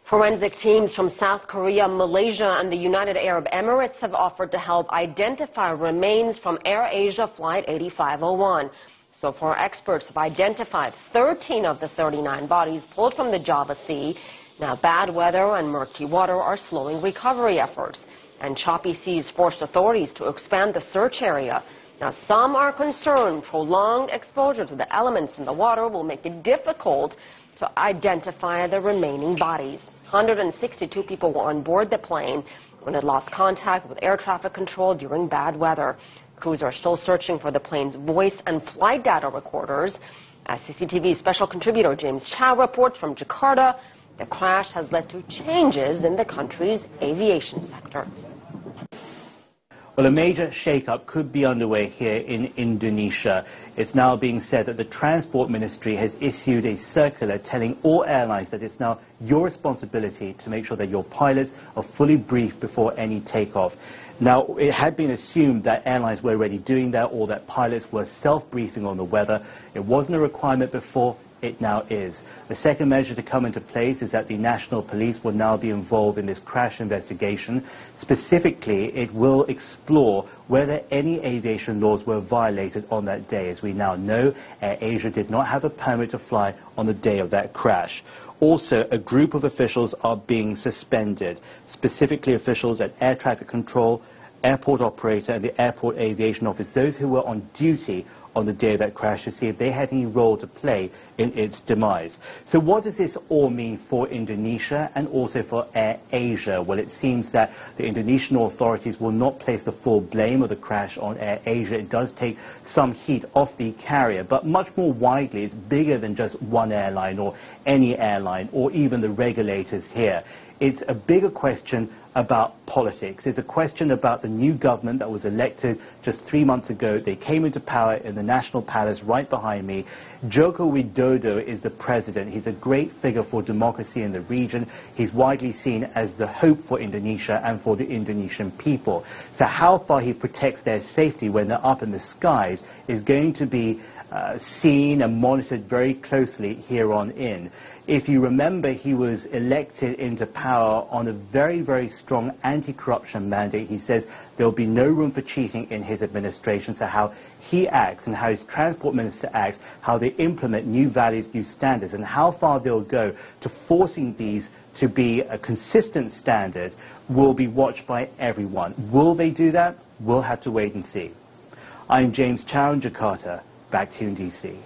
Forensic teams from South Korea, Malaysia, and the United Arab Emirates have offered to help identify remains from AirAsia Flight 8501. So far, experts have identified 13 of the 39 bodies pulled from the Java Sea. Now, bad weather and murky water are slowing recovery efforts, and choppy seas forced authorities to expand the search area. Now, some are concerned prolonged exposure to the elements in the water will make it difficult to identify the remaining bodies. 162 people were on board the plane when it lost contact with air traffic control during bad weather. Crews are still searching for the plane's voice and flight data recorders. As CCTV special contributor James Chow reports from Jakarta, the crash has led to changes in the country's aviation sector. Well, a major shake-up could be underway here in Indonesia. It's now being said that the Transport Ministry has issued a circular telling all airlines that it's now your responsibility to make sure that your pilots are fully briefed before any takeoff. Now, it had been assumed that airlines were already doing that or that pilots were self-briefing on the weather. It wasn't a requirement before. It now is. The second measure to come into place is that the National Police will now be involved in this crash investigation. Specifically, it will explore whether any aviation laws were violated on that day. As we now know, AirAsia did not have a permit to fly on the day of that crash. Also, a group of officials are being suspended, specifically officials at air traffic control, airport operator and the airport aviation office, those who were on duty on the day of that crash, to see if they had any role to play in its demise. So what does this all mean for Indonesia and also for AirAsia? Well, it seems that the Indonesian authorities will not place the full blame of the crash on AirAsia. It does take some heat off the carrier, but much more widely, it's bigger than just one airline or any airline or even the regulators here. It's a bigger question about politics. It's a question about the new government that was elected just 3 months ago. They came into power in the National Palace right behind me. Joko Widodo is the president. He's a great figure for democracy in the region. He's widely seen as the hope for Indonesia and for the Indonesian people. So how far he protects their safety when they're up in the skies is going to be seen and monitored very closely here on in. If you remember, he was elected into power on a very, very strong anti-corruption mandate. He says there will be no room for cheating in his administration. So how he acts and how his transport minister acts, how they implement new values, new standards, and how far they'll go to forcing these to be a consistent standard will be watched by everyone. Will they do that? We'll have to wait and see. I'm James Chow in Jakarta. Back to you in DC.